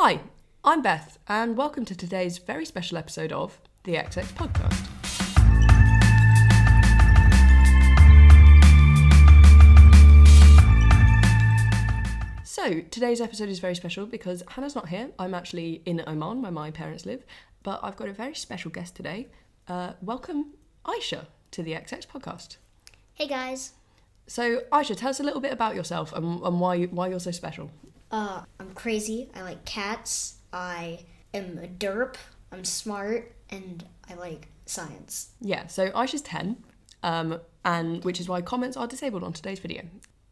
Hi, I'm Beth, and welcome to today's very special episode of the XX Podcast. So, today's episode is very special because Hannah's not here. I'm actually in Oman, where my parents live, but I've got a very special guest today. Welcome, Aisha, to the XX Podcast. Hey guys. So, Aisha, tell us a little bit about yourself and why you're so special. I'm crazy. I like cats. I am a derp. I'm smart, and I like science. Yeah, so Aisha's 10, and which is why comments are disabled on today's video.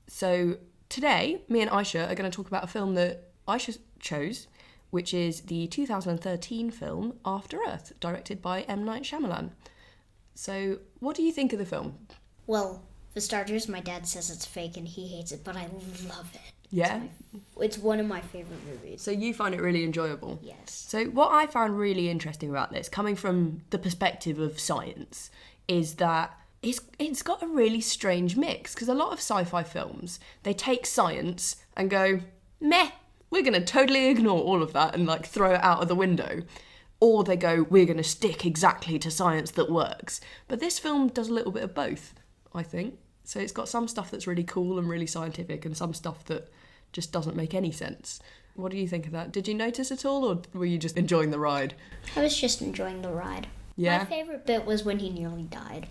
So today, me and Aisha are going to talk about a film that Aisha chose, which is the 2013 film After Earth, directed by M. Night Shyamalan. So, what do you think of the film? Well, for starters, my dad says it's fake and he hates it, but I love it. Yeah? It's one of my favorite movies. So you find it really enjoyable? Yes. So what I found really interesting about this, coming from the perspective of science, is that it's got a really strange mix, because a lot of sci-fi films, they take science and go, meh, we're going to totally ignore all of that and like throw it out of the window. Or they go, we're going to stick exactly to science that works. But this film does a little bit of both, I think. So it's got some stuff that's really cool and really scientific and some stuff that just doesn't make any sense. What do you think of that? Did you notice at all, or were you just enjoying the ride? I was just enjoying the ride. Yeah? My favorite bit was when he nearly died.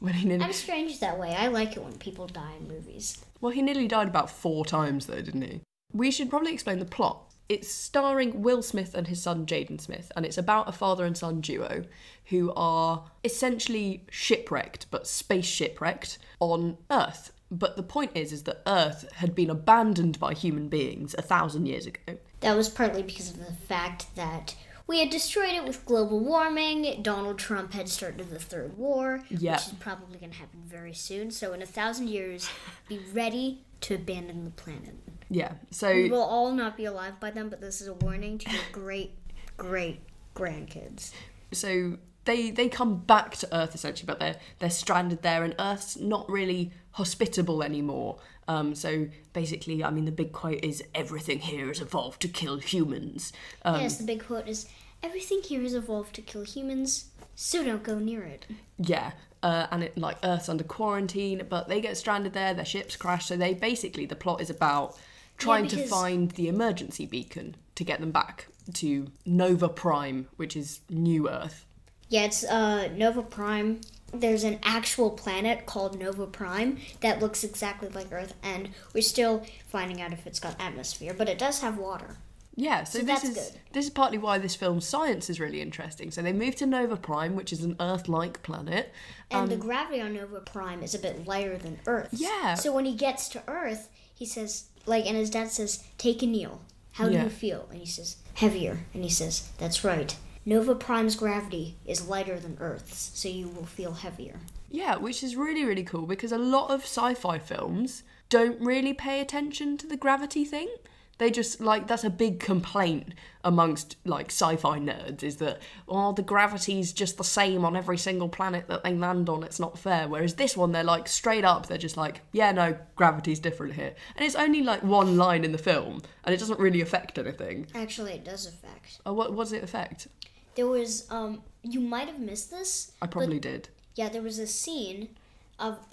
I'm strange that way. I like it when people die in movies. Well, he nearly died about 4 times though, didn't he? We should probably explain the plot. It's starring Will Smith and his son Jaden Smith, and it's about a father and son duo who are essentially shipwrecked, but space shipwrecked, on Earth. But the point is that Earth had been abandoned by human beings 1,000 years ago. That was partly because of the fact that we had destroyed it with global warming. Donald Trump had started the third war, which is probably going to happen very soon. So in 1,000 years, be ready to abandon the planet. Yeah, so we will all not be alive by then, but this is a warning to your great grandkids. So they come back to Earth essentially, but they're stranded there, and Earth's not really hospitable anymore. So basically, I mean, the big quote is, everything here has evolved to kill humans. Yes, the big quote is, everything here has evolved to kill humans, so don't go near it. Yeah, and it like Earth's under quarantine, but they get stranded there, their ships crash, so they basically, the plot is about trying to find the emergency beacon to get them back to Nova Prime, which is New Earth. Yeah, it's Nova Prime. There's an actual planet called Nova Prime that looks exactly like Earth, and we're still finding out if it's got atmosphere, but it does have water. Yeah, so that's good. This is partly why this film's science is really interesting. So they move to Nova Prime, which is an Earth-like planet. And the gravity on Nova Prime is a bit lighter than Earth's. Yeah. So when he gets to Earth, he says, and his dad says, take a kneel. How do you feel? And he says, heavier. And he says, that's right. Nova Prime's gravity is lighter than Earth's, so you will feel heavier. Yeah, which is really, really cool, because a lot of sci-fi films don't really pay attention to the gravity thing. They just, that's a big complaint amongst, sci-fi nerds, is that, the gravity's just the same on every single planet that they land on, it's not fair. Whereas this one, they're, straight up, they're just yeah, no, gravity's different here. And it's only, one line in the film, and it doesn't really affect anything. Actually, it does affect. Oh, what does it affect? There was, you might have missed this. I probably did. Yeah, there was a scene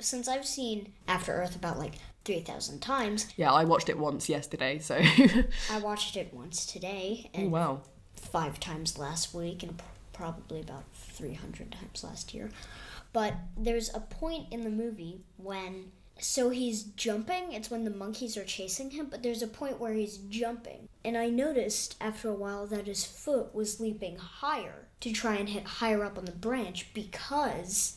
since I've seen After Earth about, 3,000 times. Yeah, I watched it once yesterday, so... I watched it once today. And 5 times last week, and probably about 300 times last year. But there's a point in the movie when... So he's jumping, it's when the monkeys are chasing him, but there's a point where he's jumping. And I noticed after a while that his foot was leaping higher to try and hit higher up on the branch because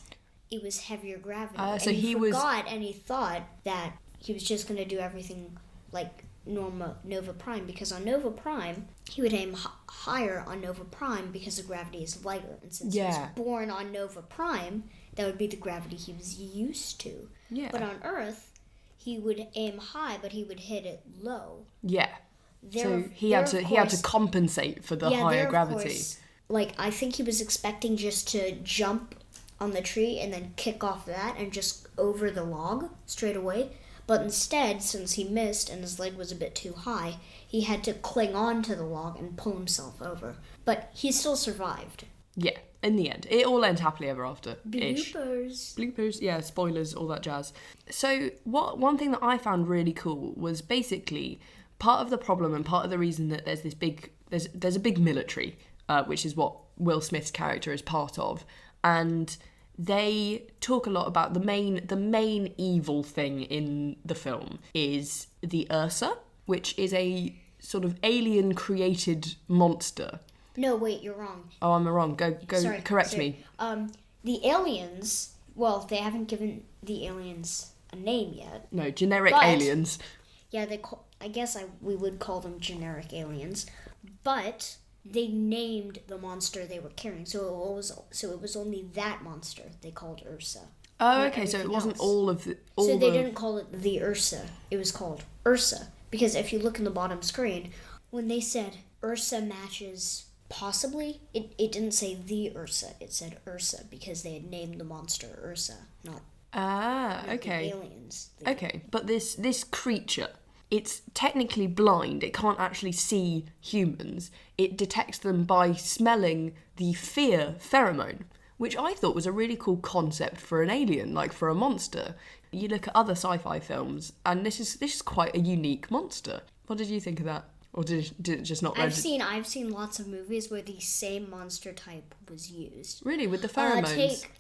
it was heavier gravity. So and he forgot and he thought that he was just going to do everything like normal Nova Prime, because on Nova Prime, he would aim higher on Nova Prime because the gravity is lighter. And since he was born on Nova Prime, that would be the gravity he was used to. Yeah. But on Earth, he would aim high, but he would hit it low. Yeah. So he had to compensate for the higher gravity. Course, I think he was expecting just to jump on the tree and then kick off that and just over the log straight away. But instead, since he missed and his leg was a bit too high, he had to cling on to the log and pull himself over. But he still survived. Yeah, in the end. It all ends happily ever after. Bloopers. Bloopers, yeah, spoilers, all that jazz. So one thing that I found really cool was basically part of the problem and part of the reason that there's a big military, which is what Will Smith's character is part of. And they talk a lot about the main evil thing in the film is the Ursa, which is a sort of alien created monster. No, wait, you're wrong. Oh, I'm wrong. Go correct me. The aliens, well, they haven't given the aliens a name yet. No, generic aliens. Yeah, I guess we would call them generic aliens, but they named the monster they were carrying, so it was only that monster they called Ursa. Oh, okay, so it wasn't all of the... So they didn't call it the Ursa, it was called Ursa, because if you look in the bottom screen, when they said Ursa matches possibly, it didn't say the Ursa, it said Ursa, because they had named the monster Ursa, not okay. the aliens. Okay, but this creature, it's technically blind. It can't actually see humans. It detects them by smelling the fear pheromone, which I thought was a really cool concept for an alien, like for a monster. You look at other sci-fi films, and this is quite a unique monster. What did you think of that? Or did it just not... I've seen lots of movies where the same monster type was used. Really? With the pheromones? Take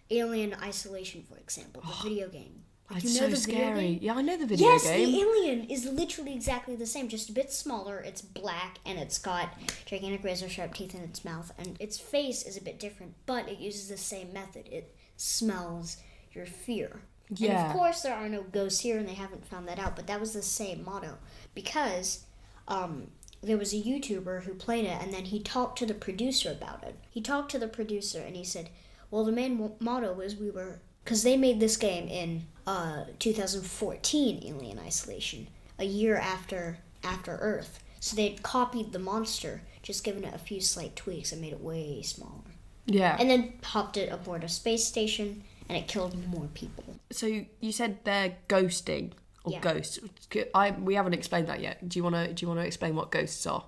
Alien Isolation, for example, the video game. It's so scary. Yeah, I know the video game. Yes, the alien is literally exactly the same, just a bit smaller. It's black, and it's got gigantic razor-sharp teeth in its mouth, and its face is a bit different, but it uses the same method. It smells your fear. Yeah. And of course, there are no ghosts here, and they haven't found that out, but that was the same motto, because there was a YouTuber who played it, and then he talked to the producer about it. He talked to the producer, and he said, well, the main motto was because they made this game in 2014, Alien Isolation, a year after Earth. So they'd copied the monster, just given it a few slight tweaks and made it way smaller. Yeah. And then popped it aboard a space station, and it killed more people. So you said they're ghosting, or ghosts. We haven't explained that yet. Do you want to explain what ghosts are?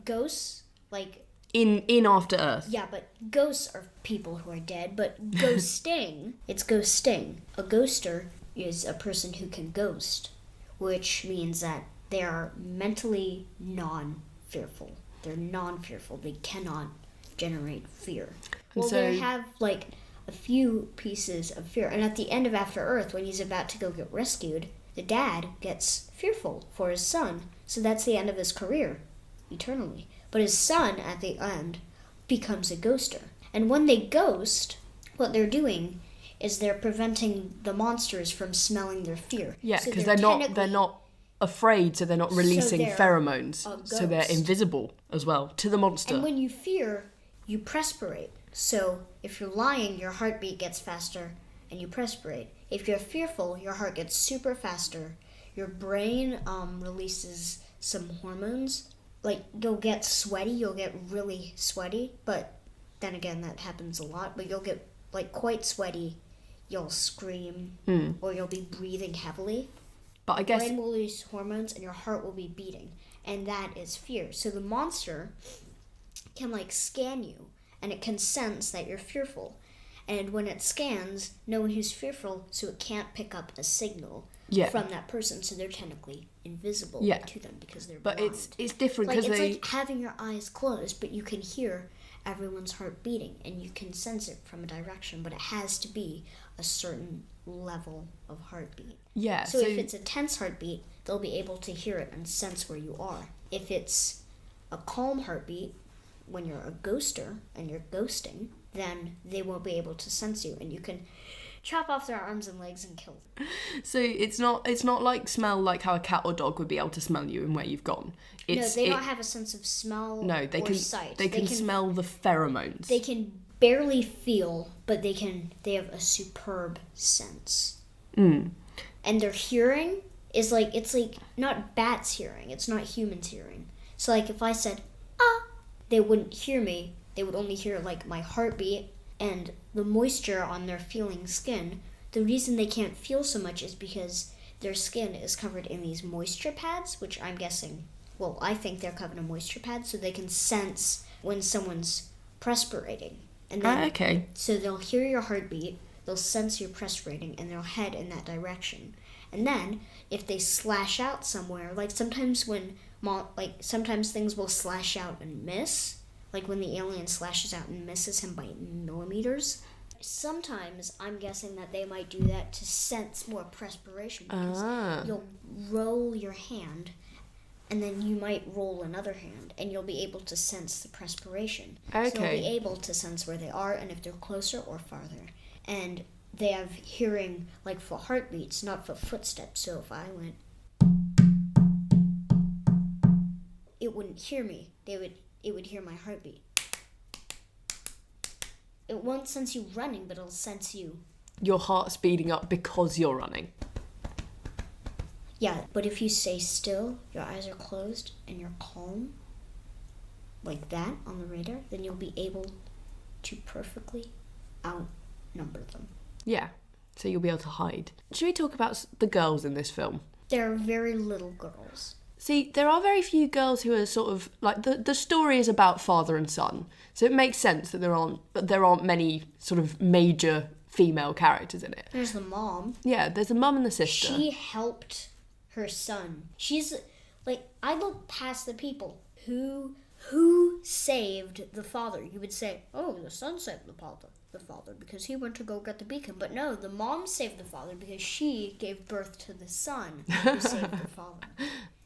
Ghosts, like... In After Earth. Yeah, but ghosts are people who are dead, but ghosting, it's ghosting. A ghoster is a person who can ghost, which means that they are mentally non-fearful. They're non-fearful. They cannot generate fear. Well, they have, like, a few pieces of fear. And at the end of After Earth, when he's about to go get rescued, the dad gets fearful for his son. So that's the end of his career, eternally. But his son, at the end, becomes a ghoster. And when they ghost, what they're doing is they're preventing the monsters from smelling their fear. Yeah, because they're not afraid, so they're not releasing pheromones. So they're invisible as well to the monster. And when you fear, you perspirate. So if you're lying, your heartbeat gets faster and you perspirate. If you're fearful, your heart gets super faster. Your brain releases some hormones. Like, you'll get sweaty, you'll get really sweaty, but then again, that happens a lot, but you'll get, like, quite sweaty, you'll scream, or you'll be breathing heavily. But I guess... Your brain will release hormones, and your heart will be beating, and that is fear. So the monster can, like, scan you, and it can sense that you're fearful. And when it scans, no one who's fearful, so it can't pick up a signal from that person, so they're technically invisible to them because they're blind. But it's different because it's like having your eyes closed, but you can hear everyone's heart beating, and you can sense it from a direction, but it has to be a certain level of heartbeat. Yeah. So if it's a tense heartbeat, they'll be able to hear it and sense where you are. If it's a calm heartbeat, when you're a ghoster and you're ghosting, then they won't be able to sense you, and you can chop off their arms and legs and kill them. So it's not like smell, like how a cat or dog would be able to smell you and where you've gone. No, they don't have a sense of smell or sight. They can smell the pheromones. They can barely feel, but they have a superb sense. And their hearing is like, it's like not bats hearing, it's not humans hearing. So like if I said, ah, they wouldn't hear me. They would only hear like my heartbeat and the moisture on their feeling skin, the reason they can't feel so much is because their skin is covered in these moisture pads, which I'm guessing, well, I think they're covered in moisture pads, so they can sense when someone's perspirating. And then, okay. So they'll hear your heartbeat, they'll sense your perspirating, and they'll head in that direction. And then, if they slash out somewhere, like sometimes sometimes things will slash out and miss, like when the alien slashes out and misses him by millimeters. Sometimes I'm guessing that they might do that to sense more perspiration, because you'll roll your hand and then you might roll another hand and you'll be able to sense the perspiration. Okay. So you'll be able to sense where they are and if they're closer or farther. And they have hearing like for heartbeats, not for footsteps. So if I went, it wouldn't hear me. It would hear my heartbeat. It won't sense you running, but it'll sense you. Your heart speeding up because you're running. Yeah, but if you stay still, your eyes are closed, and you're calm, like that on the radar, then you'll be able to perfectly outnumber them. Yeah, so you'll be able to hide. Should we talk about the girls in this film? They're very little girls. See, there are very few girls who are sort of, like, the story is about father and son, so it makes sense that there aren't many sort of major female characters in it. There's the mom. Yeah, there's the mum and the sister. She helped her son. She's, like, I look past the people who saved the father. You would say, oh, the son saved the father because he went to go get the beacon. But no, the mom saved the father because she gave birth to the son who saved the father.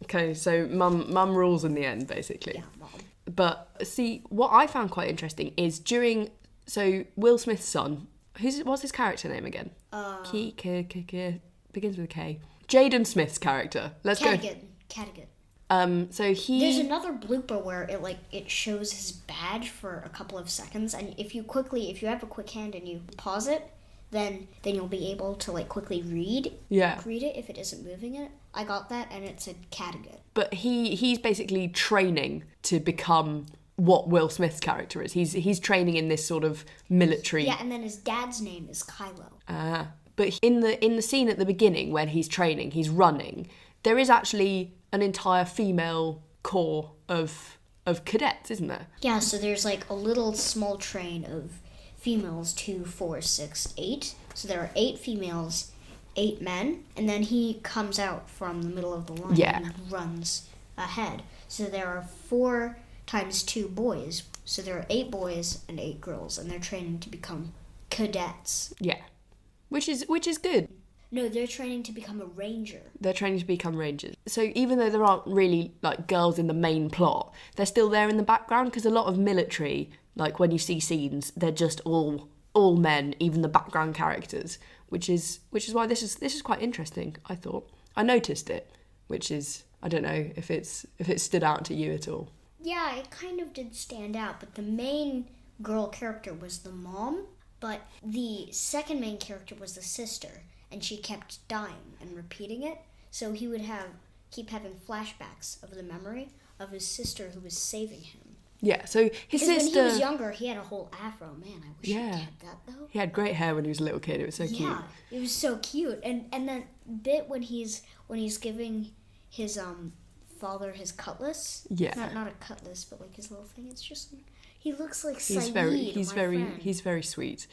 Okay, so mum rules in the end, basically. Yeah, mom. But see, what I found quite interesting is Will Smith's son, what's his character name again? Begins with a K. Jaden Smith's character. Let's go. Cadigan. So there's another blooper where it shows his badge for a couple of seconds, and if you have a quick hand and you pause it, then you'll be able to quickly read it if it isn't moving it. I got that, and it said Cadigan. But he's basically training to become what Will Smith's character is. He's training in this sort of military. Yeah, and then his dad's name is Kylo. But in the scene at the beginning when he's training, he's running, there is actually an entire female corps of cadets, isn't there? Yeah, so there's a little small train of females, 2, 4, 6, 8. So there are 8 females, 8 men, and then he comes out from the middle of the line and runs ahead. So there are 4 times 2 boys. So there are 8 boys and 8 girls, and they're training to become cadets. Yeah. Which is good. No, they're training to become a ranger. They're training to become rangers. So even though there aren't really girls in the main plot, they're still there in the background, because a lot of military, when you see scenes, they're just all men, even the background characters, which is why this is quite interesting. I thought I noticed it, which is, I don't know if it stood out to you at all. Yeah, it kind of did stand out, but the main girl character was the mom, but the second main character was the sister, and she kept dying and repeating it, so he would keep having flashbacks of the memory of his sister who was saving him. Yeah, so his sister... Because when he was younger, he had a whole afro. Man, I wish he had that, though. He had great hair when he was a little kid. It was so cute. Yeah, it was so cute. And that bit when he's giving his father his cutlass. Yeah. Not a cutlass, but his little thing. It's just he looks like he's very sweet.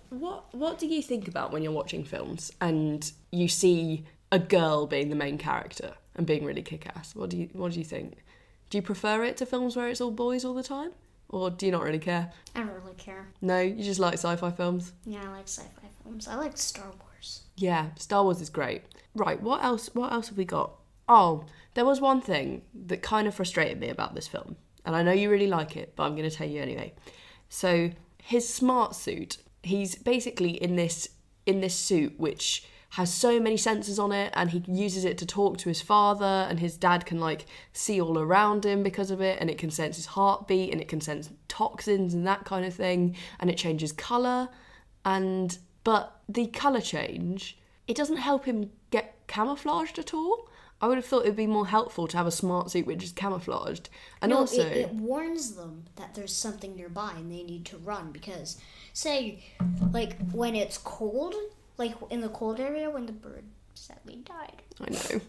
What do you think about when you're watching films and you see a girl being the main character and being really kick-ass? What do you think? Do you prefer it to films where it's all boys all the time? Or do you not really care? I don't really care. No, you just like sci-fi films? Yeah, I like sci-fi films. I like Star Wars. Yeah, Star Wars is great. Right, what else have we got? Oh, there was one thing that kind of frustrated me about this film. And I know you really like it, but I'm going to tell you anyway. So, his smart suit, he's basically in this suit which has so many sensors on it, and he uses it to talk to his father, and his dad can see all around him because of it, and it can sense his heartbeat, and it can sense toxins and that kind of thing, and it changes colour, but the colour change, it doesn't help him get camouflaged at all. I would have thought it would be more helpful to have a smart suit which is camouflaged. And also... It warns them that there's something nearby and they need to run, because, say, when it's cold, like in the cold area when the bird sadly died. I know.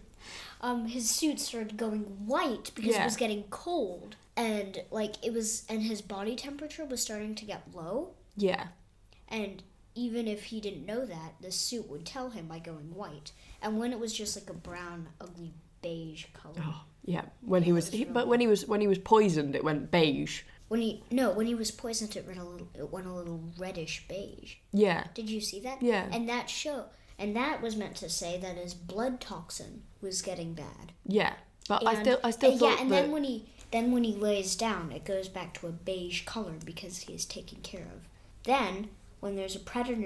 His suit started going white because it was getting cold, and and his body temperature was starting to get low. Yeah. And even if he didn't know that, the suit would tell him by going white. And when it was just like a brown, ugly beige color. Oh, yeah. When he was poisoned, it went beige. When he was poisoned, it went a little reddish beige. Yeah. Did you see that? Yeah. And that was meant to say that his blood toxin was getting bad. Yeah. But I still thought and then when he lays down, it goes back to a beige color because he is taken care of. Then when there's a predator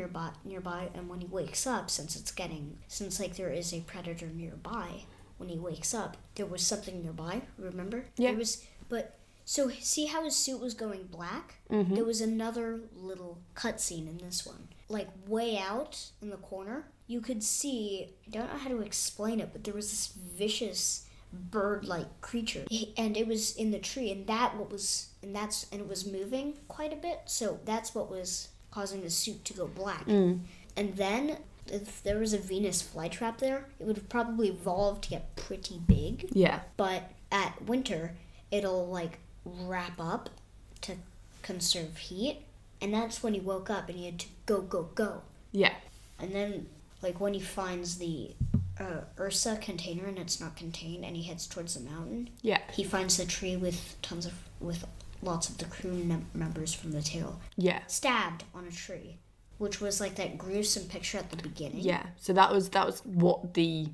nearby, and when he wakes up, since there is a predator nearby, when he wakes up, there was something nearby. Remember? Yeah. So see how his suit was going black? Mm-hmm. There was another little cutscene in this one. Like way out in the corner, you could see, I don't know how to explain it, but there was this vicious bird-like creature. And it was in the tree, and it was moving quite a bit, so that's what was causing the suit to go black. Mm. And then if there was a Venus flytrap there, it would have probably evolved to get pretty big. Yeah. But at winter, it'll wrap up to conserve heat, and that's when he woke up and he had to go. Yeah. And then when he finds the Ursa container and it's not contained, and he heads towards the mountain. Yeah. He finds the tree with lots of the crew members from the tail. Yeah. Stabbed on a tree, which was that gruesome picture at the beginning. Yeah. So that was what the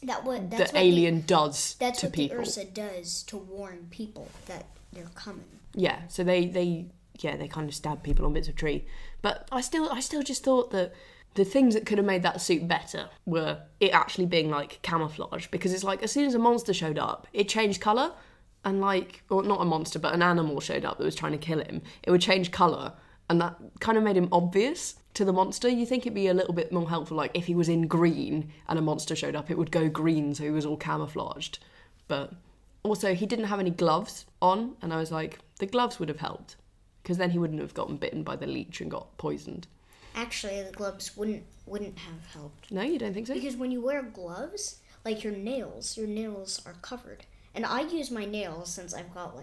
that's alien does to people. That's what the Ursa does to warn people that they're coming. Yeah. So they kind of stab people on bits of tree. But I still just thought that the things that could have made that suit better were it actually being camouflage, because it's as soon as a monster showed up, it changed colour, and or not a monster, but an animal showed up that was trying to kill him, it would change colour, and that kind of made him obvious to the monster. You think it'd be a little bit more helpful, if he was in green and a monster showed up, it would go green, so he was all camouflaged. But also, he didn't have any gloves on, and I was like, the gloves would have helped, because then he wouldn't have gotten bitten by the leech and got poisoned. Actually, the gloves wouldn't have helped. No, you don't think so? Because when you wear gloves, your nails are covered. And I use my nails, since I've got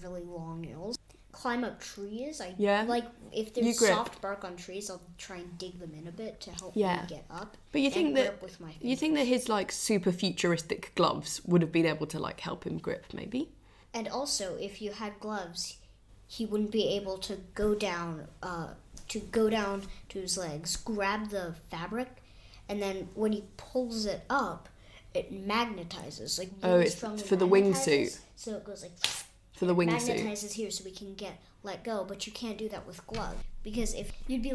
really long nails. Climb up trees. If there's soft bark on trees, I'll try and dig them in a bit to help me get up. But you think that his super futuristic gloves would have been able to help him grip, maybe? And also, if you had gloves, he wouldn't be able to go down to his legs, grab the fabric, and then when he pulls it up, it magnetizes. It's for the wingsuit. So it goes for the wingsuit. Magnetizes here, so we can let go. But you can't do that with gloves, because if you'd be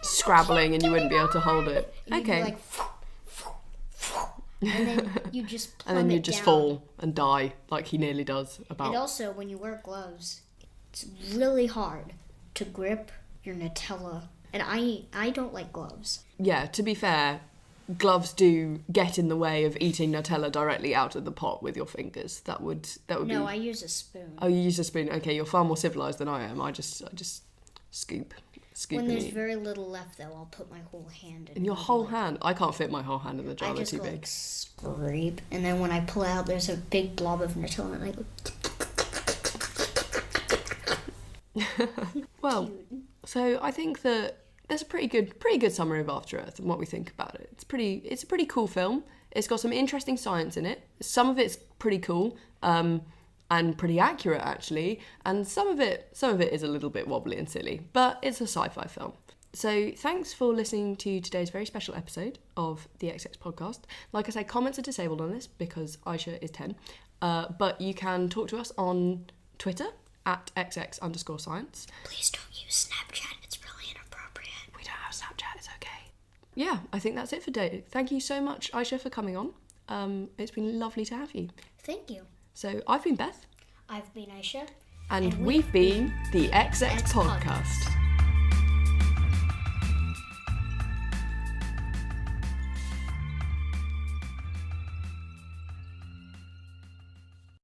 scrabbling and you wouldn't be able to hold it. Okay. And then you just plummet and then you just down. fall and die, like he nearly does. And also, when you wear gloves, it's really hard to grip your Nutella, and I don't like gloves. Yeah, to be fair, gloves do get in the way of eating Nutella directly out of the pot with your fingers. That would be. No, I use a spoon. Oh, you use a spoon. Okay, you're far more civilized than I am. I just scoop. When there's very little left, though, I'll put my whole hand in. In your whole hand? I can't fit my whole hand in the jar. They're too big. Scrape, and then when I pull out, there's a big blob of Nutella, and I go. Well, cute. So I think that there's a pretty good summary of After Earth and what we think about it. It's a pretty cool film. It's got some interesting science in it. Some of it's pretty cool, and pretty accurate actually, and some of it is a little bit wobbly and silly, but it's a sci-fi film. So thanks for listening to today's very special episode of the XX podcast. Like I say, comments are disabled on this because Aisha is 10, but you can talk to us on Twitter at XX_science. Please don't use Snapchat, it's really inappropriate. We don't have Snapchat, it's okay. Yeah, I think that's it for today. Thank you so much, Aisha, for coming on. It's been lovely to have you. Thank you. So I've been Beth. I've been Aisha. And we've been the XX Podcast.